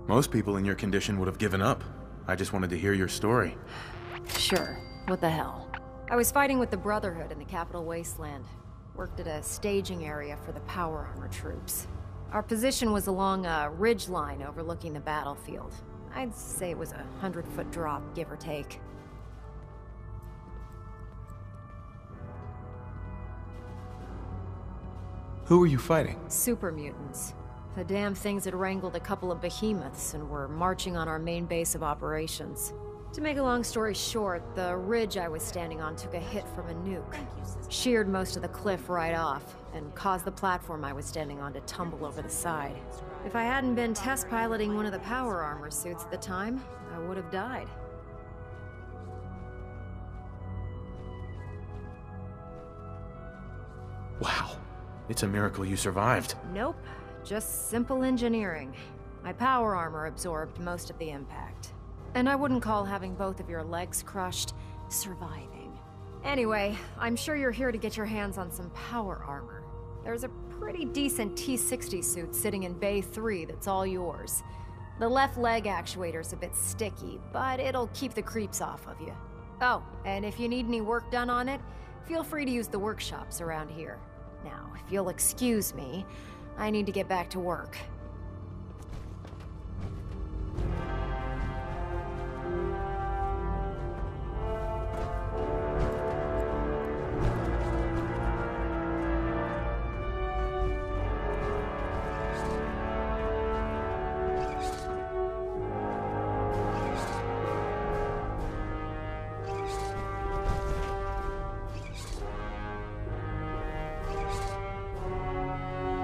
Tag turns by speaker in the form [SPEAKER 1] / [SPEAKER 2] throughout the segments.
[SPEAKER 1] Most people in your condition would have given up. I just wanted to hear your story.
[SPEAKER 2] Sure. What the hell? I was fighting with the Brotherhood in the Capital Wasteland. Worked at a staging area for the power armor troops. Our position was along a ridge line overlooking the battlefield. I'd say it was a 100-foot drop, give or take.
[SPEAKER 1] Who were you fighting?
[SPEAKER 2] Super Mutants. The damn things had wrangled a couple of behemoths and were marching on our main base of operations. To make a long story short, the ridge I was standing on took a hit from a nuke. Sheared most of the cliff right off, and caused the platform I was standing on to tumble over the side. If I hadn't been test piloting one of the power armor suits at the time, I would have died.
[SPEAKER 1] Wow. It's a miracle you survived.
[SPEAKER 2] Nope. Just simple engineering. My power armor absorbed most of the impact. And I wouldn't call having both of your legs crushed surviving. Anyway, I'm sure you're here to get your hands on some power armor. There's a pretty decent T-60 suit sitting in Bay 3 that's all yours. The left leg actuator's a bit sticky, but it'll keep the creeps off of you. Oh, and if you need any work done on it, feel free to use the workshops around here. Now, if you'll excuse me, I need to get back to work.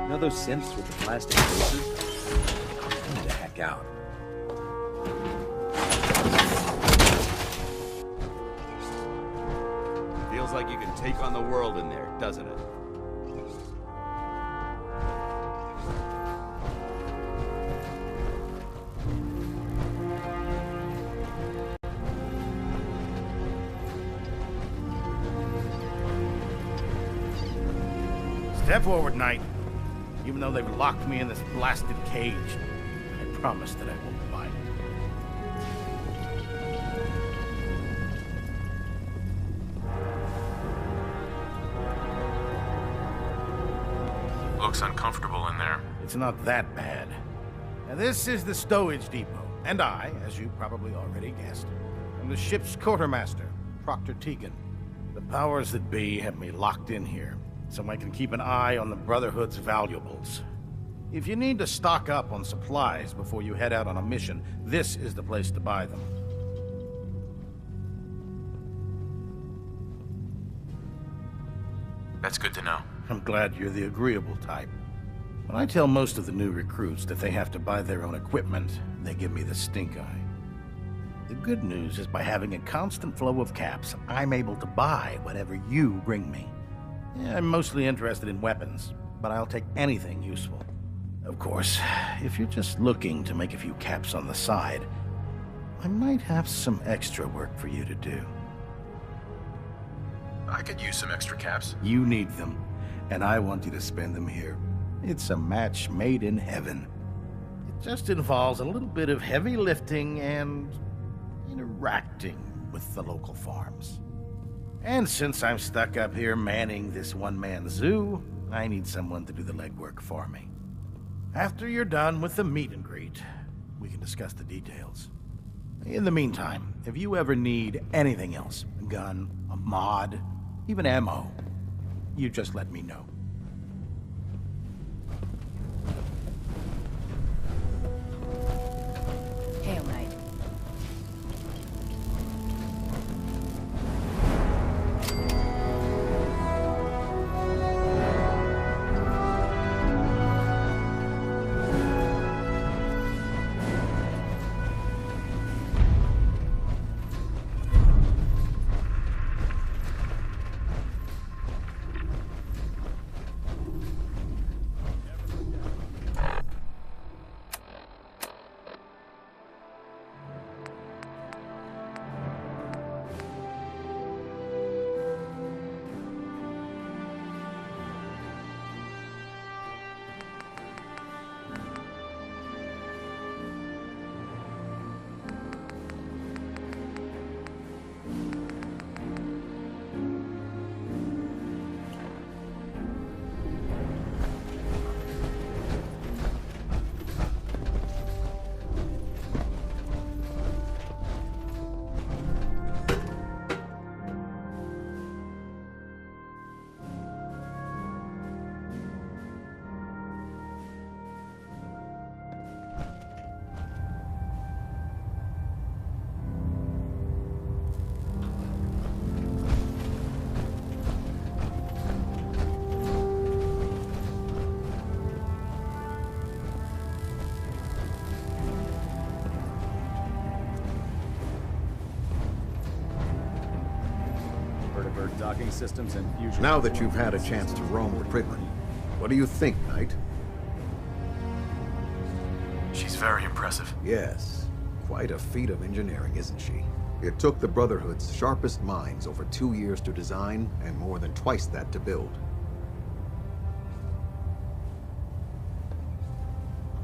[SPEAKER 3] You know those synths with the plastic faces? I need to hack out.
[SPEAKER 4] Feels like you can take on the world in there, doesn't it?
[SPEAKER 5] Step forward, Knight. Even though they've locked me in this blasted cage, I promise that I won't bite.
[SPEAKER 1] Looks uncomfortable in there.
[SPEAKER 5] It's not that bad. Now, this is the stowage depot, and I, as you probably already guessed, am the ship's quartermaster, Proctor Tegan. The powers that be have me locked in here, so I can keep an eye on the Brotherhood's valuables. If you need to stock up on supplies before you head out on a mission, this is the place to buy them.
[SPEAKER 1] That's good to know.
[SPEAKER 5] I'm glad you're the agreeable type. When I tell most of the new recruits that they have to buy their own equipment, they give me the stink eye. The good news is by having a constant flow of caps, I'm able to buy whatever you bring me. Yeah, I'm mostly interested in weapons, but I'll take anything useful. Of course, if you're just looking to make a few caps on the side, I might have some extra work for you to do.
[SPEAKER 1] I could use some extra caps.
[SPEAKER 5] You need them, and I want you to spend them here. It's a match made in heaven. It just involves a little bit of heavy lifting and interacting with the local farms. And since I'm stuck up here manning this one-man zoo, I need someone to do the legwork for me. After you're done with the meet and greet, we can discuss the details. In the meantime, if you ever need anything else, a gun, a mod, even ammo, you just let me know.
[SPEAKER 2] Hail, Knight.
[SPEAKER 6] tracking systems and fusion...
[SPEAKER 7] Now that you've had a chance to roam the Prydwen, what do you think, Knight?
[SPEAKER 1] She's very impressive.
[SPEAKER 7] Yes. Quite a feat of engineering, isn't she? It took the Brotherhood's sharpest minds over 2 years to design, and more than twice that to build.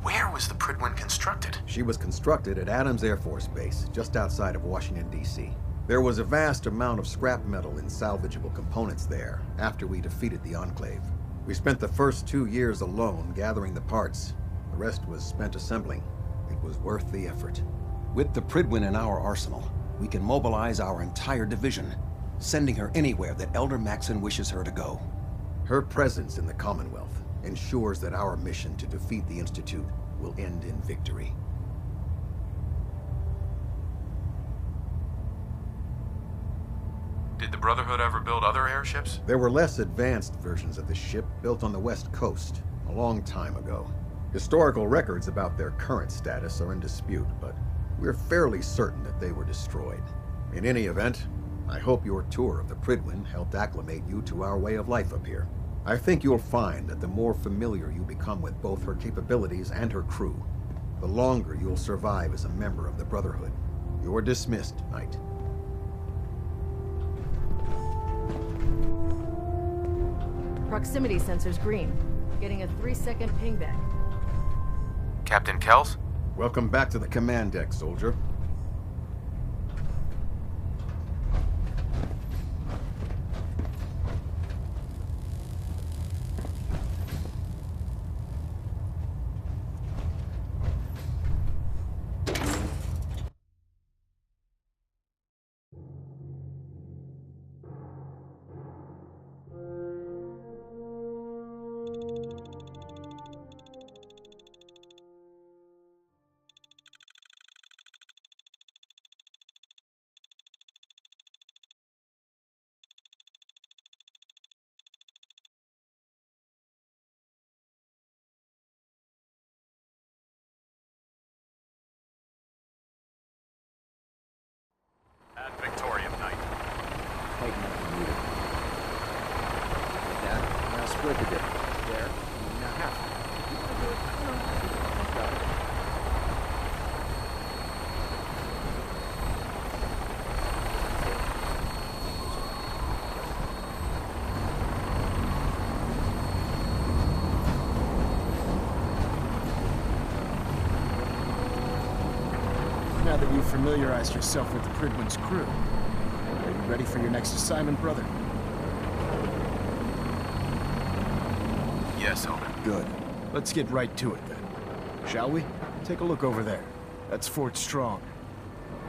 [SPEAKER 1] Where was the Prydwen constructed?
[SPEAKER 7] She was constructed at Adams Air Force Base, just outside of Washington, D.C. There was a vast amount of scrap metal and salvageable components there after we defeated the Enclave. We spent the first 2 years alone gathering the parts. The rest was spent assembling. It was worth the effort.
[SPEAKER 8] With the Prydwen in our arsenal, we can mobilize our entire division, sending her anywhere that Elder Maxson wishes her to go.
[SPEAKER 7] Her presence in the Commonwealth ensures that our mission to defeat the Institute will end in victory.
[SPEAKER 1] Did the Brotherhood ever build other airships?
[SPEAKER 7] There were less advanced versions of the ship built on the West Coast a long time ago. Historical records about their current status are in dispute, but we're fairly certain that they were destroyed. In any event, I hope your tour of the Prydwen helped acclimate you to our way of life up here. I think you'll find that the more familiar you become with both her capabilities and her crew, the longer you'll survive as a member of the Brotherhood. You're dismissed, Knight.
[SPEAKER 9] Proximity sensor's green. Getting a 3-second pingback.
[SPEAKER 1] Captain Kells?
[SPEAKER 7] Welcome back to the command deck, soldier.
[SPEAKER 1] At Victorium, Knight.
[SPEAKER 3] Tighten up the meter. That, now split the difference. There. Now half. You want to do it? No. I've got it.
[SPEAKER 6] Now that you've familiarized yourself with the Prydwen's crew, are you ready for your next assignment, brother?
[SPEAKER 1] Yes, Elder.
[SPEAKER 6] Good. Let's get right to it then. Shall we? Take a look over there. That's Fort Strong.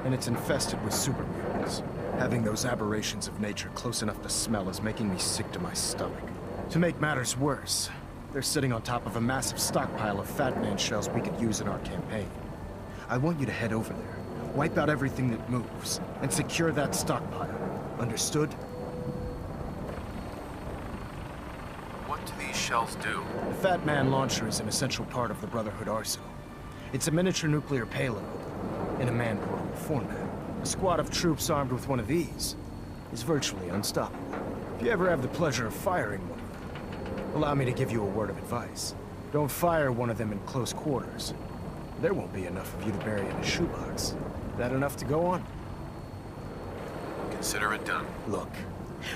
[SPEAKER 6] And it's infested with super mutants. Having those aberrations of nature close enough to smell is making me sick to my stomach. To make matters worse, they're sitting on top of a massive stockpile of Fat Man shells we could use in our campaign. I want you to head over there, wipe out everything that moves, and secure that stockpile. Understood?
[SPEAKER 1] What do these shells do?
[SPEAKER 6] The Fat Man launcher is an essential part of the Brotherhood arsenal. It's a miniature nuclear payload, in a man-portable format. A squad of troops armed with one of these is virtually unstoppable. If you ever have the pleasure of firing one of them, allow me to give you a word of advice. Don't fire one of them in close quarters. There won't be enough of you to bury in a shoebox. That enough to go on?
[SPEAKER 1] Consider it done.
[SPEAKER 6] Look,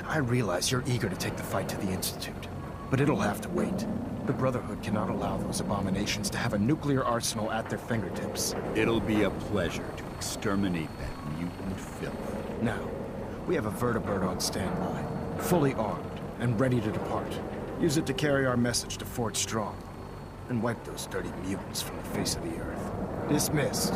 [SPEAKER 6] I realize you're eager to take the fight to the Institute, but it'll have to wait. The Brotherhood cannot allow those abominations to have a nuclear arsenal at their fingertips.
[SPEAKER 4] It'll be a pleasure to exterminate that mutant filth.
[SPEAKER 6] Now, we have a vertibird on standby, fully armed and ready to depart. Use it to carry our message to Fort Strong, and wipe those dirty mutants from the face of the earth. Dismissed.